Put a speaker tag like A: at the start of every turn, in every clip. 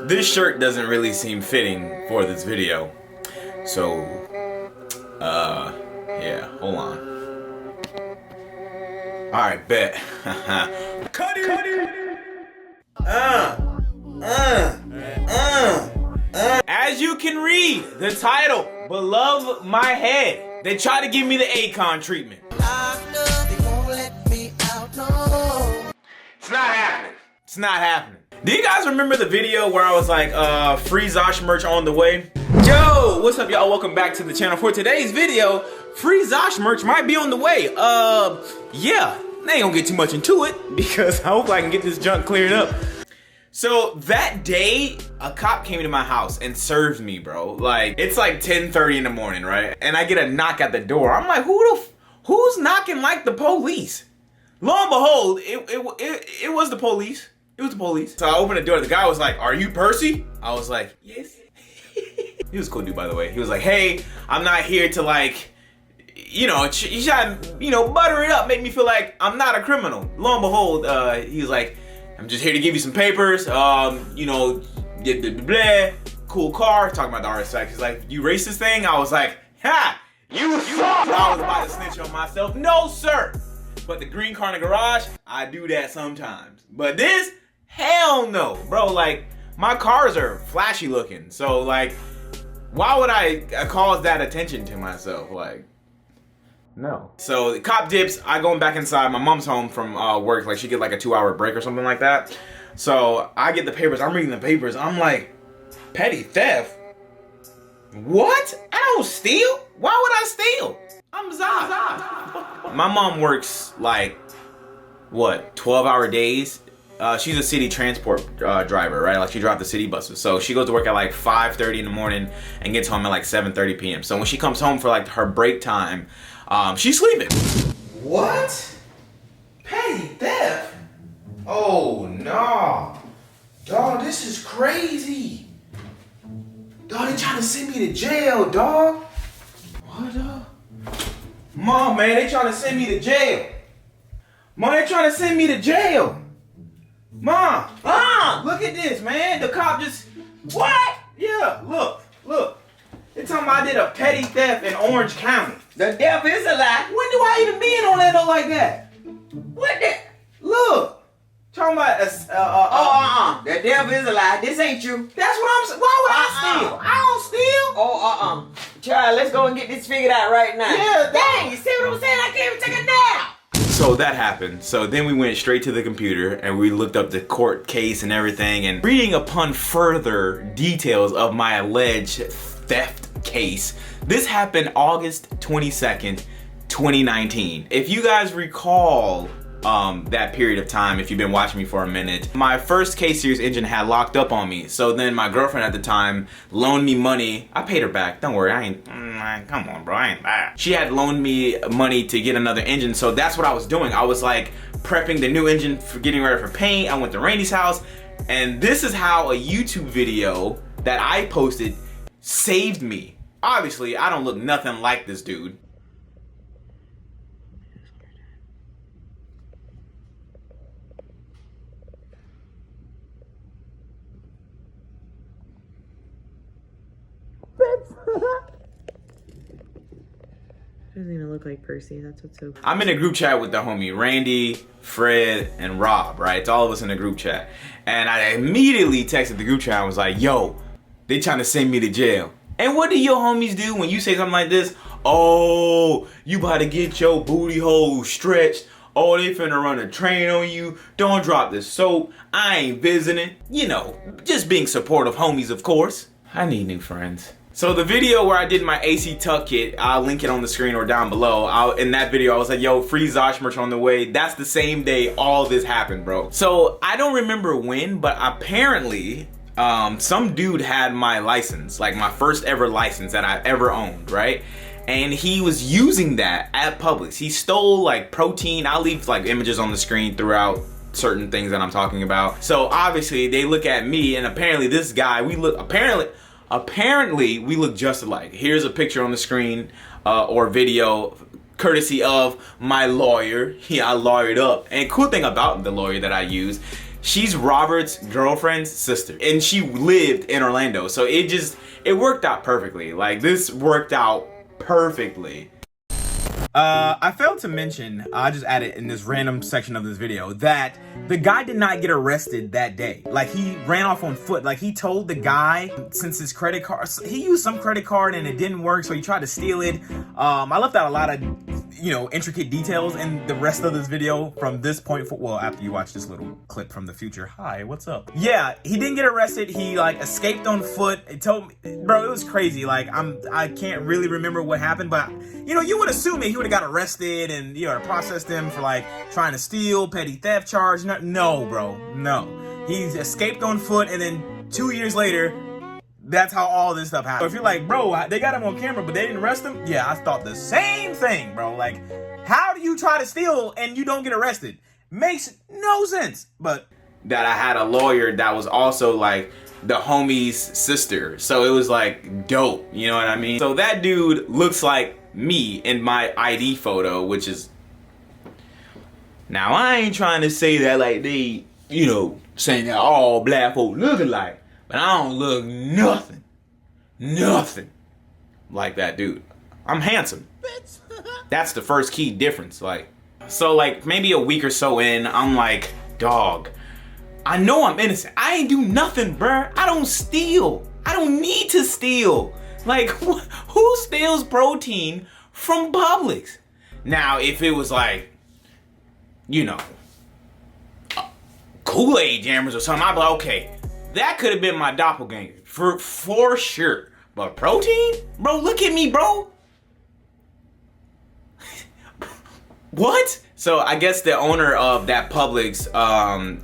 A: This shirt doesn't really seem fitting for this video. So, yeah, hold on. Alright, bet. Cut it! As you can read, the title, Below My Head. They try to give me the Akon treatment. It's not happening. It's not happening. Do you guys remember the video where I was like, free Zosh merch on the way? Yo, what's up y'all? Welcome back to the channel. For today's video, free Zosh merch might be on the way. Yeah, I ain't gonna get too much into it because I hope I can get this junk cleared up. So that day, a cop came to my house and served me, bro. Like, it's like 10:30 in the morning, right? And I get a knock at the door. I'm like, who's knocking like the police? Lo and behold, it was the police. It was the police. So I opened the door. The guy was like, "Are you Percy?" I was like, "Yes." He was a cool dude, by the way. He was like, "Hey, I'm not here to like, you know, you try to, butter it up, make me feel like I'm not a criminal." Lo and behold, he was like, "I'm just here to give you some papers. Blah, cool car." Talking about the RSX. He's like, "You racist thing?" I was like, "Ha! You thought I was about to snitch on myself." No, sir. But the green car in the garage, I do that sometimes. But this, hell no. Bro, like, my cars are flashy looking. So, like, why would I cause that attention to myself? Like, no. So, the cop dips. I go back inside. My mom's home from work. Like, she get like a 2-hour break or something like that. So, I get the papers. I'm reading the papers. I'm like, petty theft? What? I don't steal? Why would I steal? I'm Zosh. My mom works like, what, 12-hour days? She's a city transport driver, right? Like, she drives the city buses. So she goes to work at like 5:30 in the morning and gets home at like 7:30 p.m. So when she comes home for like her break time, she's sleeping. What? Petty theft? Oh, no. Dog, this is crazy. Dog, they trying to send me to jail, dog. What up? Mom, man, they trying to send me to jail. Mom, they trying to send me to jail. Mom, look at this, man. The cop just, what? Yeah, look. They talking about I did a petty theft in Orange County.
B: The devil is a lie.
A: When do I even be in Orlando like that?
B: What the?
A: Look. Talking about,
B: The devil is a lie. This ain't you.
A: That's what I'm saying. Why would I steal? I don't steal.
B: Child, let's go and get this figured out right now.
A: Yeah,
B: dang, you see what I'm saying? I can't even take a nap.
A: So that happened. So then we went straight to the computer and we looked up the court case and everything, and reading upon further details of my alleged theft case. This happened August 22nd, 2019. If you guys recall that period of time, if you've been watching me for a minute, my first K-Series engine had locked up on me. So then my girlfriend at the time loaned me money. I paid her back. Don't worry, I ain't, come on, bro, I ain't bad. She had loaned me money to get another engine. So that's what I was doing. I was like prepping the new engine for getting ready for paint. I went to Randy's house, and this is how a YouTube video that I posted saved me. Obviously, I don't look nothing like this dude.
C: Doesn't even look like Percy. That's what's so.
A: I'm in a group chat with the homie Randy, Fred, and Rob, right? It's all of us in a group chat. And I immediately texted the group chat and was like, "Yo, they trying to send me to jail." And what do your homies do when you say something like this? "Oh, you about to get your booty hole stretched. Oh, they finna run a train on you. Don't drop the soap. I ain't visiting." You know, just being supportive homies, of course. I need new friends. So the video where I did my AC tuck kit, I'll link it on the screen or down below. In that video, I was like, "Yo, free Zosh merch on the way." That's the same day all this happened, bro. So I don't remember when, but apparently, some dude had my license, like my first ever license that I ever owned, right? And he was using that at Publix. He stole like protein. I'll leave like images on the screen throughout certain things that I'm talking about. So obviously they look at me, and apparently this guy, apparently we look just alike. Here's a picture on the screen or video courtesy of my lawyer. Yeah, I lawyered up. And cool thing about the lawyer that I use, She's Robert's girlfriend's sister, and she lived in Orlando, so it worked out perfectly. Like, this worked out perfectly. I failed to mention, I just added in this random section of this video, that the guy did not get arrested that day. Like, he ran off on foot. Like, he told the guy, since his credit card, he used some credit card and it didn't work, so he tried to steal it. I left out a lot of, intricate details in the rest of this video from this point well, after you watch this little clip from the future. Hi, what's up? Yeah, he didn't get arrested. He, escaped on foot. It told me, bro, it was crazy. I can't really remember what happened, but, you would assume that he would have got arrested and, processed him for, trying to steal, petty theft charge. No, bro, no. He escaped on foot, and then 2 years later, that's how all this stuff happened. So if you're like, bro, they got him on camera, but they didn't arrest him. Yeah, I thought the same thing, bro. How do you try to steal and you don't get arrested? Makes no sense. But that I had a lawyer that was also the homie's sister. So it was dope. You know what I mean? So that dude looks like me in my ID photo, which is... Now, I ain't trying to say that they, saying that all black folk look alike. But I don't look nothing like that dude. I'm handsome. That's the first key difference. So maybe a week or so in, I'm like, dog, I know I'm innocent. I ain't do nothing, bruh. I don't steal. I don't need to steal. Who steals protein from Publix? Now, if it was Kool-Aid jammers or something, I'd be like, okay, that could have been my doppelganger for sure. But protein? Bro, look at me, bro. What? So I guess the owner of that Publix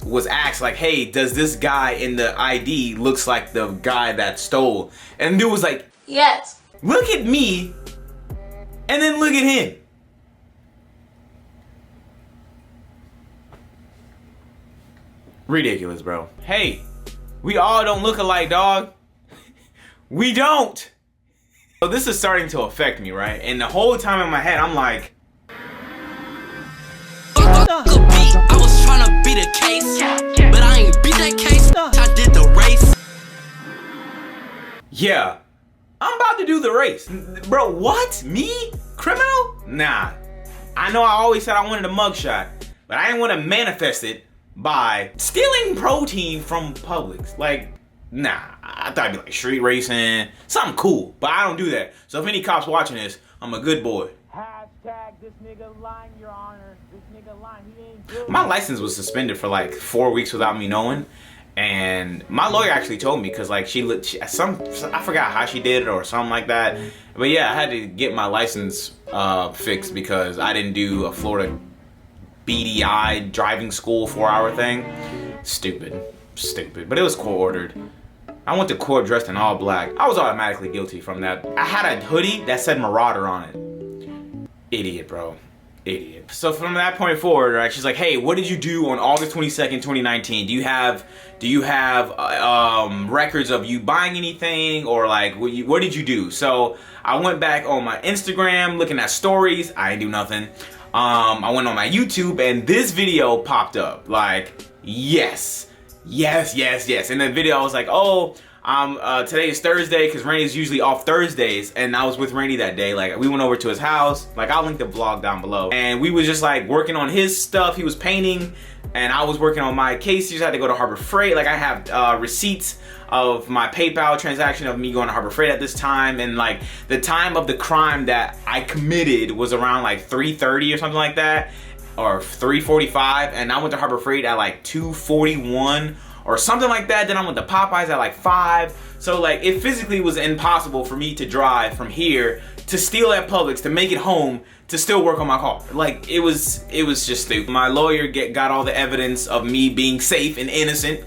A: was asked hey, does this guy in the ID looks like the guy that stole? And dude was like,
D: yes.
A: Look at me and then look at him. Ridiculous, bro. Hey, we all don't look alike, dog. We don't. So this is starting to affect me, right? And the whole time in my head, I'm like,
E: I was trying to beat a case, but I ain't beat that case. I did the race.
A: yeah, I'm about to do the race. Bro, what? Me? Criminal? Nah. I know I always said I wanted a mugshot, but I didn't want to manifest it by stealing protein from Publix. Nah, I thought it'd be street racing, something cool, but I don't do that. So if any cops watching this, I'm a good boy.
F: Hashtag this nigga lying, your honor. This nigga lying, he ain't good.
A: My license was suspended for 4 weeks without me knowing, and my lawyer actually told me because I forgot how she did it or something like that. But yeah, I had to get my license fixed because I didn't do a Florida BDI driving school 4-hour thing. Stupid, but it was court ordered. I went to court dressed in all black. I was automatically guilty from that. I had a hoodie that said Marauder on it. Idiot, bro. Idiot. So from that point forward, right, she's like, hey, what did you do on August 22nd, 2019? Do you have records of you buying anything, or what did you do? So I went back on my Instagram looking at stories. I didn't do nothing. I went on my YouTube and this video popped up. Yes. In the video I was like, oh, today is Thursday because Rainey's usually off Thursdays, and I was with Rainey that day. We went over to his house. I'll link the vlog down below, and we was just working on his stuff. He was painting and I was working on my case. You just had to go to Harbor Freight. I have receipts of my PayPal transaction of me going to Harbor Freight at this time, and the time of the crime that I committed was around 3:30 or something like that, or 3:45, and I went to Harbor Freight at 2:41 or something like that. Then I went to Popeyes at 5. So it physically was impossible for me to drive from here to steal at Publix to make it home to still work on my car. It was just stupid. My lawyer got all the evidence of me being safe and innocent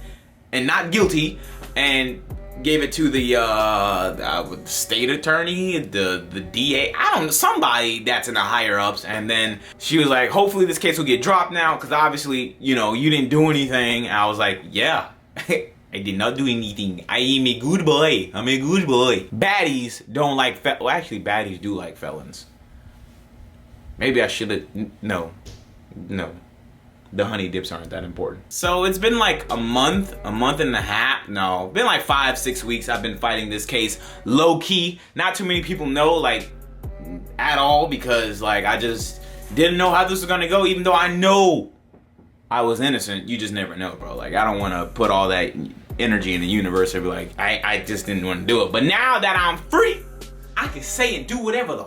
A: and not guilty, and gave it to the state attorney, the DA, I don't know, somebody that's in the higher ups. And then she was like, hopefully this case will get dropped now, because obviously, you didn't do anything. And I was like, yeah, I did not do anything. I am a good boy. I'm a good boy. Baddies don't like well, actually, baddies do like felons. Maybe I should have, no. the honey dips aren't that important. So it's been like a month and a half. No, been like 5-6 weeks. I've been fighting this case low key. Not too many people know, like, at all, because like I just didn't know how this was gonna go, even though I know I was innocent. You just never know, bro. Like, I don't want to put all that energy in the universe and be like, I just didn't want to do it. But now that I'm free, I can say and do whatever the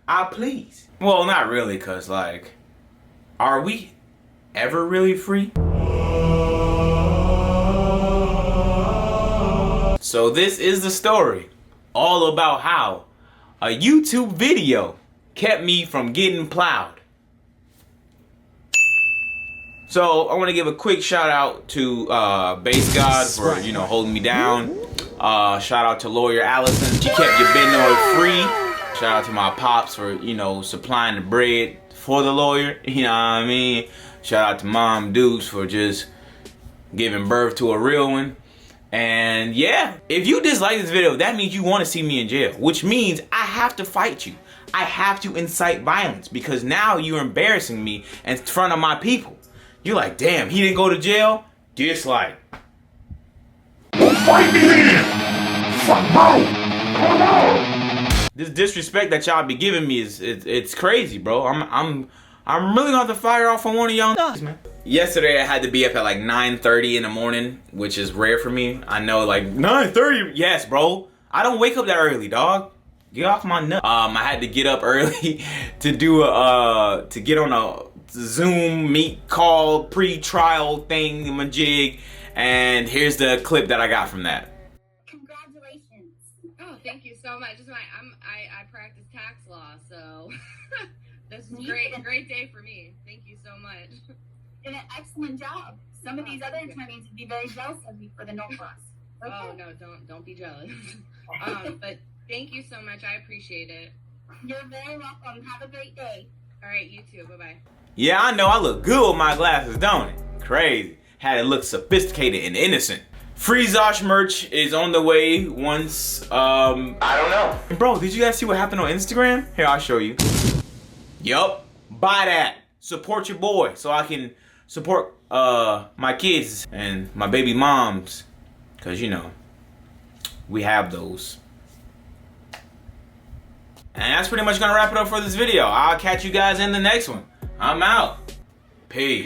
A: I please. Well, not really, cause like, are we ever really free? So this is the story, all about how a YouTube video kept me from getting plowed. So I want to give a quick shout out to Base God for, you know, holding me down. Shout out to Lawyer Allison. She kept your Bitnoid free. Shout out to my pops for, you know, supplying the bread for the lawyer. You know what I mean? Shout out to Mom Dukes for just giving birth to a real one. And yeah, if you dislike this video, that means you want to see me in jail, which means I have to fight you. I have to incite violence because now you're embarrassing me in front of my people. You're like, damn, he didn't go to jail? Dislike.
D: Fight me then! Fuck bro!
A: This disrespect that y'all be giving me is it's crazy, bro. I'm really gonna have to fire off on one of y'all, man. Yesterday I had to be up at like 9:30 in the morning, which is rare for me. I know, like 9:30. Yes, bro. I don't wake up that early, dog. Get off my nut. I had to get up early to do to get on a Zoom meet call pre-trial thing, majig, and here's the clip that I got from that.
G: Congratulations.
H: Oh, thank you so much. I practice tax law, so this is great day for me. Thank you so much.
G: Did an excellent job. Some of these other attorneys would be very jealous of you for the no cross. Okay.
H: Oh no, don't be jealous. But thank you so much. I appreciate it.
G: You're very welcome. Have a great day.
H: All right, you too. Bye-bye.
A: Yeah, I know I look good with my glasses, don't it? Crazy. Had it look sophisticated and innocent. Free Zosh merch is on the way once, I don't know. Bro, did you guys see what happened on Instagram? Here, I'll show you. Yup, buy that. Support your boy so I can support my kids and my baby moms. Cause you know, we have those. And that's pretty much gonna wrap it up for this video. I'll catch you guys in the next one. I'm out. Peace.